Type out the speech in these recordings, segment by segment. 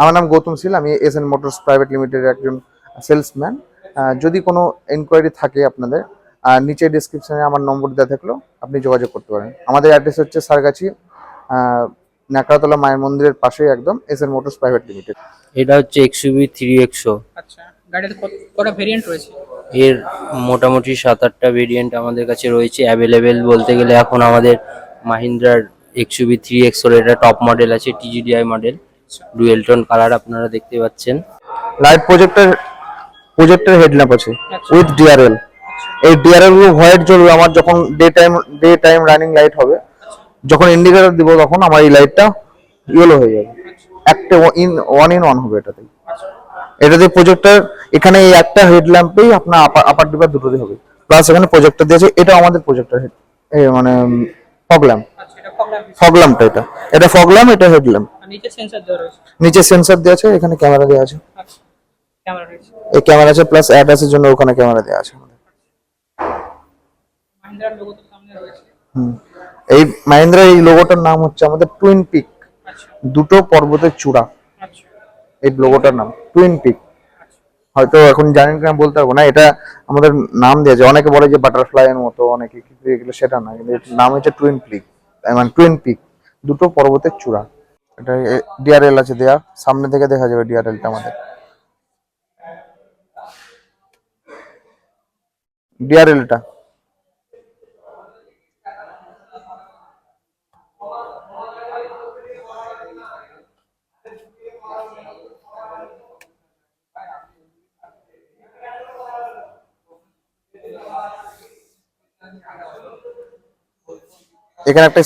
আমার নাম গৌতম শীল, আমি এসএন মোটরস প্রাইভেট লিমিটেডের একজন সেলসম্যান। যদি কোনো এনকোয়ারি থাকে আপনাদের, নিচে ডিসক্রিপশনে আমার নম্বর দেওয়া থাকলো, আপনি যোগাযোগ করতে পারেন। আমাদের অ্যাড্রেস হচ্ছে সারগাছি, ন্যাকড়াতলা মায়ের মন্দিরের পাশেই একদম এসএন মোটরস প্রাইভেট লিমিটেড। এটা হচ্ছে এক্সইউভি 3XO। আচ্ছা, গাড়িতে কটা ভেরিয়েন্ট রয়েছে? এর মোটামুটি 7-8টা ভেরিয়েন্ট আমাদের কাছে রয়েছে অ্যাভেলেবেল বলতে গেলে। এখন আমাদের মাহিন্দ্রার এক্সইউভি 3XO এটা টপ মডেল আছে, TGDI model, dual tone colour আপনারা দেখতে পাচ্ছেন। লাইট প্রজেক্টর হেডল্যাম্প আছে আচ্ছা। With DRL. এই ডিআরএল গুলো হোয়াইট জ্বলবে আমার যখন ডে টাইম রানিং লাইট হবে। যখন ইন্ডিকেটর দিব তখন আমার এই লাইটটা ইয়েলো হয়ে যাবে, একটা ওয়ান ইন ওয়ান হবে এটাতে। এটাতে প্রজেক্টর, এখানে এই একটা হেডল্যাম্পেই আপনার আপার ডিপার দুটোতে হবে, প্লাস এখানে প্রজেক্টর দিয়েছে। এটা আমাদের প্রজেক্টর মানে ফগ ল্যাম্প। আচ্ছা, এটা ফগ ল্যাম্প। ফগ ল্যাম্পটা এটা ফগ ল্যাম্প, এটা হেডল্যাম্প। আর নিচে সেন্সর দেওয়া রয়েছে। নিচে সেন্সর দেওয়া আছে, এখানে ক্যামেরা দেওয়া আছে। আচ্ছা, ক্যামেরা রয়েছে। এই ক্যামেরা আছে, প্লাস অ্যাডাসের জন্য ওখানে ক্যামেরা দেওয়া আছে। মাহিন্দ্রার লোগো তো সামনে রয়েছে। এই মাহিন্দ্রা এই লোগোটার নাম হচ্ছে আমাদের টুইন পিক, আচ্ছা দুটো পর্বতের চূড়া। আচ্ছা এই লোগোটার নাম টুইন পিক। হয়তো এখন জানেন কিনা বলতে পারবো না, এটা আমাদের নাম দিয়েছে। অনেকে বলে যে বাটারফ্লাই এর মতো, অনেকে কিন্তু এগুলো সেটা না, কিন্তু এটার নাম হচ্ছে টুইন পিক, মানে টুইন পিক, দুটো পর্বতের চূড়া। এটা ডিআরএল আছে দেয়া, সামনে থেকে দেখা যাবে ডিআরএলটা আমাদের। ডিআরএলটা এখানে একটা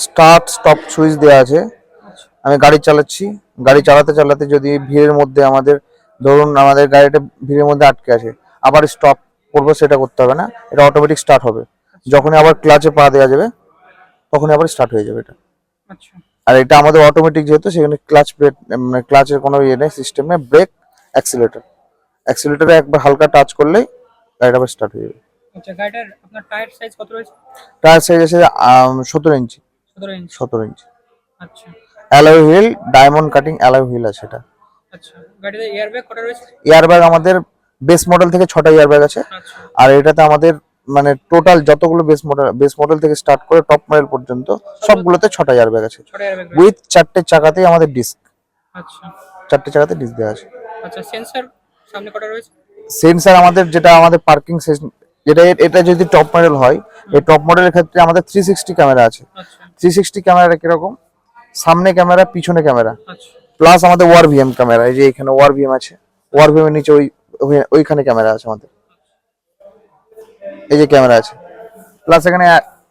স্টার্ট স্টপ সুইচ দেওয়া আছে। আমি গাড়ি চালাচ্ছি, গাড়ি চালাতে চালাতে যদি ভিড়ের মধ্যে আমাদের, ধরুন আমাদের গাড়িটা ভিড়ের মধ্যে আটকে আছে, আবার স্টপ করবো, সেটা করতে হবে না, এটা অটোমেটিক স্টার্ট হবে। যখনই আবার ক্লাচে পা দেওয়া যাবে তখনই আবার স্টার্ট হয়ে যাবে এটা। আচ্ছা আর এটা আমাদের অটোমেটিক, যেহেতু সেখানে ক্লাচ প্লেট, মানে ক্লাচের কোনো ইয়ে নেই, সিস্টেম নেই। ব্রেক, অ্যাক্সিলেটরে একবার হালকা টাচ করলেই গাড়িটা আবার স্টার্ট হয়ে যাবে। আচ্ছা, গাড়িটার আপনার টায়ার সাইজ কত রয়েছে? টায়ার সাইজ আছে 17 ইঞ্চি। 17 ইঞ্চি। 17 ইঞ্চি। আচ্ছা alloy wheel, diamond cutting alloy wheel আছে এটা। আচ্ছা, গাড়িতে এয়ারব্যাগ কটা রয়েছে? এয়ারব্যাগ আমাদের বেস মডেল থেকে 6টা এয়ারব্যাগ আছে। আচ্ছা আর এটাতে আমাদের মানে টোটাল যতগুলো বেস মডেল থেকে স্টার্ট করে টপ মডেল পর্যন্ত সবগুলোতে 6টা এয়ারব্যাগ আছে, ছটা এয়ারব্যাগ রয়েছে। উইথ 4টে চাকাতেই আমাদের ডিস্ক, আচ্ছা 4টে চাকাতে ডিস্ক দেওয়া আছে। আচ্ছা, সেন্সর সামনে কটা রয়েছে? সেন্সার আমাদের, যেটা আমাদের পার্কিং যেটা এটা যদি টপ মডেল হয়, এই টপ মডেলের ক্ষেত্রে আমাদের 360 ক্যামেরা আছে। আচ্ছা 360 ক্যামেরাটা কিরকম, সামনে ক্যামেরা, পিছনে ক্যামেরা, আচ্ছা প্লাস আমাদের ওয়ারভিএম ক্যামেরা। এই যে এখানে ওয়ারভিএম আছে, ওয়ারভিএম এর নিচে ওইখানে ক্যামেরা আছে আমাদের, এই যে ক্যামেরা আছে। প্লাস এখানে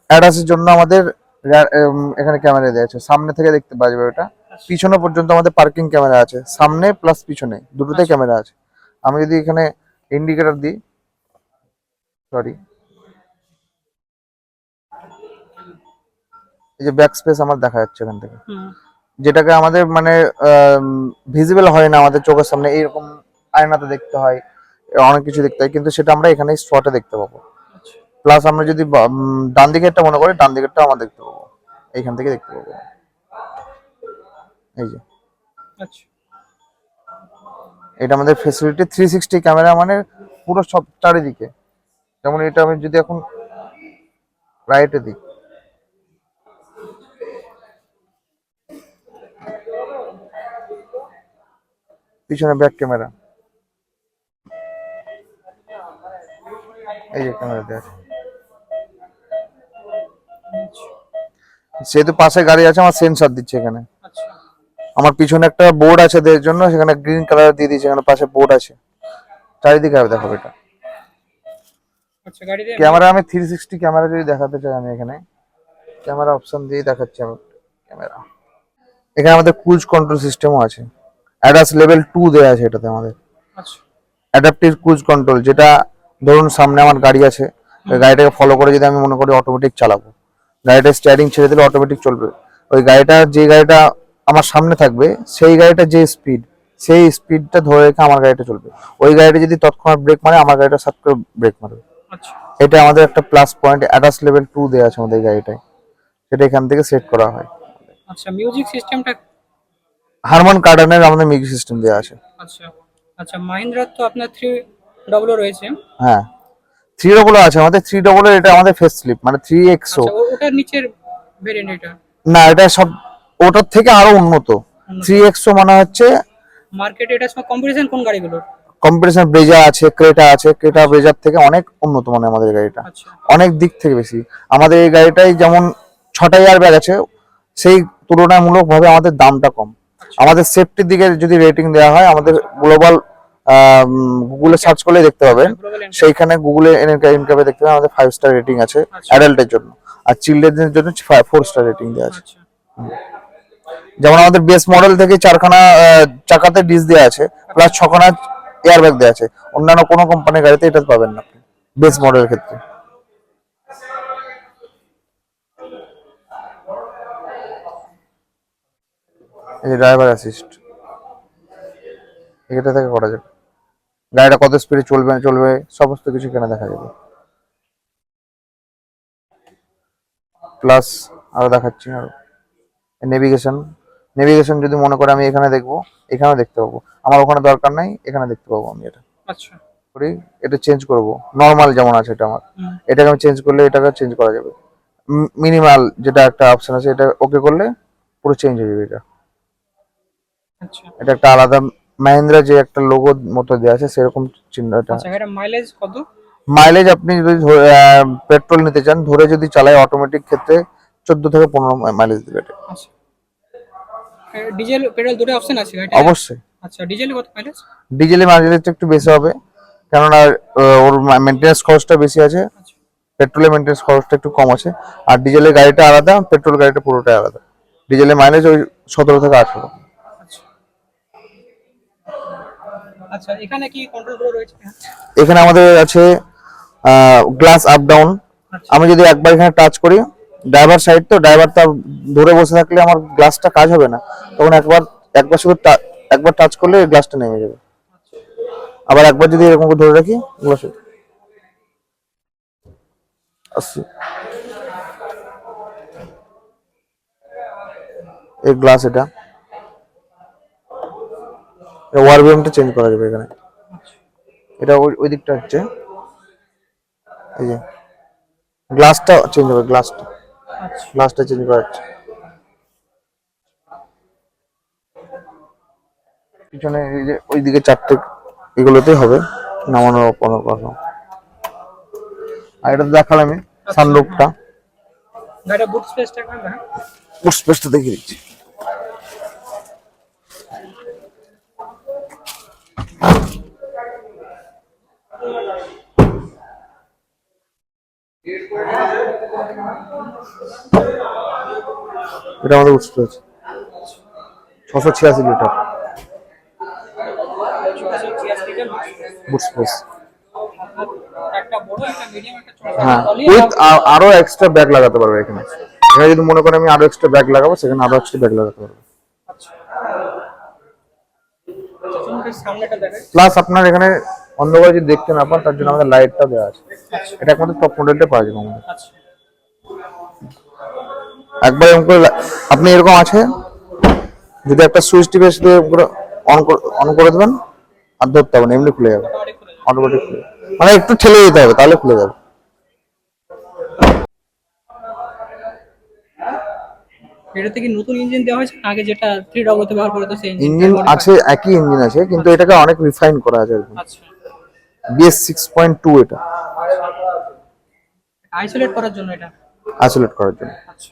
অ্যাডাসের জন্য আমাদের এখানে ক্যামেরা দেওয়া আছে, সামনে থেকে দেখতে পাওয়া যাবে ওটা। পিছনে পর্যন্ত আমাদের পার্কিং ক্যামেরা আছে, সামনে প্লাস পিছনে দুটোতে ক্যামেরা আছে। আমি যদি এখানে ইন্ডিকেটর দিই, সরি, এই যে ব্যাক স্পেস আমার দেখা যাচ্ছে এখান থেকে, হুম যেটাকে আমাদের মানে ভিজিবল হয় না আমাদের চোখের সামনে, এইরকম আয়নাতে দেখতে হয়, অনেক কিছু দেখতে হয়, কিন্তু সেটা আমরা এখানে স্পটে দেখতে পাবো। আচ্ছা প্লাস আমরা যদি ডান দিকেরটা মনে করি, ডান দিকেরটা আমরা দেখতে পাবো, এইখান থেকে দেখতে পাবো। এই যে আচ্ছা এটা আমাদের ফেসিলিটি 360 ক্যামেরা, মানে পুরো সব চারিদিকে। যেমন এটা আমি যদি এখন রাইটে দিই, পিছনে ব্যাক ক্যামেরা, এই যে ক্যামেরা দেওয়া আছে। সেহেতু পাশে গাড়ি আছে, আমার সেন্সর দিচ্ছে এখানে। আচ্ছা আমার পিছনে একটা বোর্ড আছে দেওয়ার জন্য, সেখানে গ্রিন কালার দিয়ে দিয়েছে, এখানে পাশে বোর্ড আছে, চারিদিকে হবে দেখাবো এটা। আচ্ছা, গাড়িতে ক্যামেরা আমি 360 ক্যামেরা যদি দেখাতে চাই, আমি এখানে ক্যামেরা অপশন দিয়ে দেখাচ্ছি। আমি ক্যামেরা, এখানে আমাদের ক্রুজ কন্ট্রোল সিস্টেমও আছে, অ্যাডাস লেভেল 2 দেওয়া আছে এটাতে আমাদের। আচ্ছা অ্যাডাপটিভ ক্রুজ কন্ট্রোল, যেটা ধরুন সামনে আমার গাড়ি আছে, ওই গাড়িটাকে ফলো করে যদি আমি মনে করি অটোমেটিক চালাবো, গাড়িটা স্টিয়ারিং ছেড়ে দিলে অটোমেটিক চলবে। ওই গাড়িটা, যে গাড়িটা আমার সামনে থাকবে, সেই গাড়িটা যে স্পিড, সেই স্পিডটা ধরে রেখে আমার গাড়িটা চলবে। ওই গাড়িটা যদি তৎক্ষণাৎ ব্রেক মারে, আমার গাড়িটা সাট করে ব্রেক মারবে। আচ্ছা এটা আমাদের একটা প্লাস পয়েন্ট, অ্যাডাস লেভেল 2 দেওয়া আছে আমাদের গাড়িটায়, সেটা এখান থেকে সেট করা হয়। আচ্ছা, মিউজিক সিস্টেমটা? হারমান কার্ডানের আমাদের মিউজিক সিস্টেম দেওয়া আছে। আচ্ছা আচ্ছা, মাহিন্দ্রার তো আপনার 300 রয়েছে। হ্যাঁ, 300 আছে আমাদের। 300 এটা আমাদের ফেস স্লিপ, মানে 3XO। আচ্ছা, ওটার নিচের ভেরিয়েন্ট এটা? না, এটা সব ওটার থেকে আরো উন্নত। 3XO মানে হচ্ছে মার্কেটে এটার সঙ্গে কম্পিটিশন কোন গাড়িগুলোর? কম্পিটিশন। ব্রেজা আছে, ক্রেটা আছে। ক্রেটা ব্রেজার থেকে অনেক উন্নত মানে আমাদের গাড়িটা, আচ্ছা অনেক দিক থেকে বেশি। আমাদের এই গাড়িটাই যেমন 6টা এয়ার ব্যাগ আছে, সেই তুলনামূলক ভাবে আমাদের দামটা কম। আমাদের সেফটির দিকে যদি রেটিং দেওয়া হয়, আমাদের গ্লোবাল গুগলে সার্চ করলে দেখতে পাবেন, গ্লোবাল এনকাপ। সেইখানে গুগলে এনকাপে দেখতে পাবেন আমাদের 5 স্টার রেটিং আছে আচ্ছা। অ্যাডাল্টের জন্য, আর চিলড্রেনদের জন্য 4 স্টার রেটিং দেওয়া আছে। আচ্ছা যেমন আমাদের বেস মডেল থেকে 4খানা চাকাতে ডিস দেওয়া আছে, প্লাস 6খানা এয়ার ব্যাগ দেওয়া আছে। অন্যান্য কোনো কোম্পানির গাড়িতে এটা পাবেন না আপনি বেস মডেলের ক্ষেত্রে। এই যে ড্রাইভার অ্যাসিস্ট, এটা থেকে করা যাবে। গাড়িটা কত স্পিডে চলবে না চলবে সমস্ত কিছু এখানে দেখা যাবে। প্লাস আরো দেখাচ্ছি, আরো নেভিগেশন। নেভিগেশন যদি মনে করে আমি এখানে দেখবো, এখানেও দেখতে পাবো। আমার ওখানে দরকার নাই, এখানে দেখতে পাবো আমি। এটা আচ্ছা করি, এটা চেঞ্জ করব। নর্মাল যেমন আছে এটা আমার, হুম, এটাকে আমি চেঞ্জ করলে এটাকে চেঞ্জ করা যাবে। মিনিমাল যেটা একটা অপশন আছে, এটা ওকে করলে পুরো চেঞ্জ হয়ে যাবে। এটা আচ্ছা এটা একটা আলাদা মাহিন্দ্রা যে একটা লোগো মতো দেওয়া আছে সেরকম চিহ্ন এটা। আচ্ছা, এটা মাইলেজ কত? মাইলেজ আপনি যদি পেট্রোল নিতে চান, ধরে যদি চালায় অটোমেটিক ক্ষেত্রে 14 থেকে 15 মাইলেজ দিবে এটা। আচ্ছা, ডিজেল পেট্রোল দুটো অপশন আছে এটা? অবশ্যই। আচ্ছা, ডিজেলে কত মাইলেজ? ডিজেলে মাইলেজটা একটু বেশি হবে, কেননা ওর মেনটেন্যান্স খরচটা বেশি আছে। আচ্ছা পেট্রোলের মেনটেন্যান্স খরচটা একটু কম আছে। আর ডিজেলের গাড়িটা আলাদা, পেট্রোল গাড়িটা পুরোটাই আলাদা। ডিজেলের মাইলেজ ওই 17 থেকে 18। আচ্ছা আচ্ছা, এখানে কি কন্ট্রোলগুলো রয়েছে? এখানে আমাদের আছে গ্লাস আপ ডাউন। আচ্ছা আমি যদি একবার এখানে টাচ করি, ড্রাইভার সাইড তো, ড্রাইভারটা ধরে বসে থাকলে আমার গ্লাসটা কাজ হবে না, তখন একবার একবার শুধু একবার টাচ করলে গ্লাসটা নেমে যাবে। আবার একবার যদি এরকম করে ধরে রাখি, গ্লাস আসছে, এই গ্লাস এটা ওয়ার বিএমটা চেঞ্জ করা যাবে এখানে। এটা ওই দিকটা হচ্ছে, এই যে গ্লাসটা চেঞ্জ হবে, গ্লাসটা আচ্ছা গ্লাসটা চেঞ্জ করা যাচ্ছে। পিছনে এই যে ওইদিকে 4টে এগুলোতেই হবে নামানো ওপনো করা। আর এটা দেখালাম আমি সানরুফটা, গাড়িটা বুট স্পেসটা কেমন? হ্যাঁ বুট স্পেসটা দেখিয়ে দিচ্ছি। এটা আমাদের বুট স্পেস 686 লিটার বুট স্পেস। একটা বড়, একটা মিডিয়াম, একটা ছোট। হ্যাঁ, উইথ আরো এক্সট্রা ব্যাগ লাগাতে পারবে এখানে। এখানে যদি মনে করেন আমি আরো এক্সট্রা ব্যাগ লাগাবো, সেখানে আরো এক্সট্রা ব্যাগ লাগাতে পারবে। আচ্ছা চলুন একটু সামনেটা দেখাই। প্লাস আপনার এখানে অন্ধকারে যদি দেখতে না পান, তার জন্য আমাদের লাইটটা দেওয়া আছে। এটা একমাত্র টপ মডেলটা পাওয়া যাবে আমাদের। আচ্ছা একবার এরকম করে আপনি এরকম আছে, যদি একটা সুইচ টিপে শুধু অন করে দেবেন, আর ধরতে হবে না, এমনি খুলে যাবে, অটোমেটিক করে দেবো। অটোমেটিক খুলে যাবে। মানে একটু ঠেলে দিতে হবে, তাহলে খুলে যাবে। এটাতে কি নতুন ইঞ্জিন দেওয়া হয়েছে? আগে যেটা 300 তে ব্যবহার করতো সেই ইঞ্জিন আছে, একই ইঞ্জিন আছে, কিন্তু এটাকে অনেক রিফাইন করা আছে। আচ্ছা, BS 6.2 এটা আইসোলেট করার জন্য এটা? আইসোলেট করার জন্য। আচ্ছা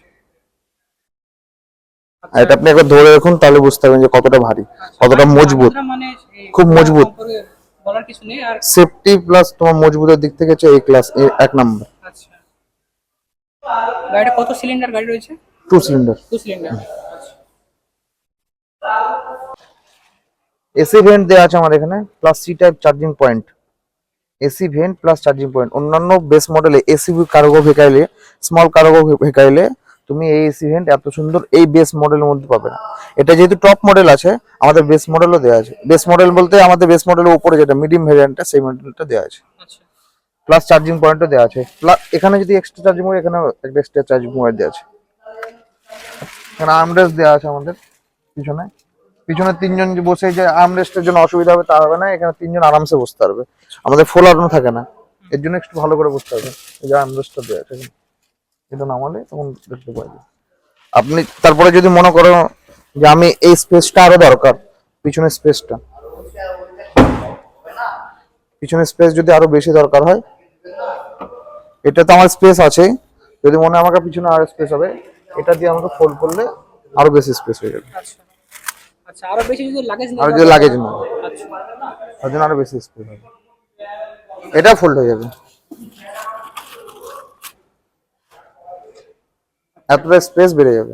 আর এটা আপনি একবার ধরে রাখুন, তাহলে বুঝতে পারবেন যে কতটা ভারী, কতটা মজবুত। মাহিন্দ্রা মানে খুব মজবুত। সম্পর্কে বলার কিছু নেই। আর সেফটি প্লাস তোমার মজবুতের দিক থেকে হচ্ছে এই ক্লাস 1 নাম্বার। আচ্ছা, গাড়িটা কত সিলিন্ডার গাড়ি রয়েছে? 2 সিলিন্ডার 2 সিলিন্ডার। এসি ভেন্ট দেওয়া আছে আমাদের এখানে, plus C type charging point. AC vent plus charging point. অন্যান্য বেস মডেলে এসি কার্গো ভেহিকলে, স্মল কার্গো ভেহিকলে তুমি এই এসি ভেন্ট এত সুন্দর এই বেস মডেলের মধ্যে পাবে না। এটা যেহেতু টপ মডেল আছে, আমাদের বেস মডেলও দেওয়া আছে। বেস মডেল বলতে আমাদের বেস মডেলের উপরে যেটা মিডিয়াম ভেরিয়েন্টটা, সেই মডেলটা দেওয়া আছে। আচ্ছা প্লাস চার্জিং পয়েন্টও দেওয়া আছে। প্লাস এখানে যদি এক্সট্রা চার্জিং পয়েন্ট, এখানে একটা এক্সট্রা চার্জিং পয়েন্ট দেওয়া আছে। এখানে আর্মরেস্ট দেওয়া আছে আমাদের পিছনে। পিছনে তিনজন যে বসে যে আর্মরেস্টের জন্য অসুবিধা হবে তা হবে না, এখানে তিনজন আরামসে বসতে পারবে। আমাদের ফোলানো থাকে না, এর জন্য একটু ভালো করে বসতে হবে। এই যে আর্মরেস্টটা দেওয়া আছে, এটা নামালে তখন দেখতে পাবে। আপনি তারপরে যদি মনে করো যে আমি এই স্পেসটা আরো দরকার, পিছনের স্পেসটা, পিছনের স্পেস যদি আরো বেশি দরকার হয়, এটা তো আমার স্পেস আছে, যদি মনে হয় আমাকে পিছনে আরো স্পেস হবে, এটা দিয়ে আমাকে ফোল্ড করলে আরো বেশি স্পেস হয়ে যাবে। আচ্ছা আচ্ছা, আরো বেশি যদি লাগেজ আর যদি লাগেজ না, আচ্ছা তার জন্য আরো বেশি স্পেস হবে, এটা ফোল্ড হয়ে যাবে, এতটা স্পেস বেড়ে যাবে।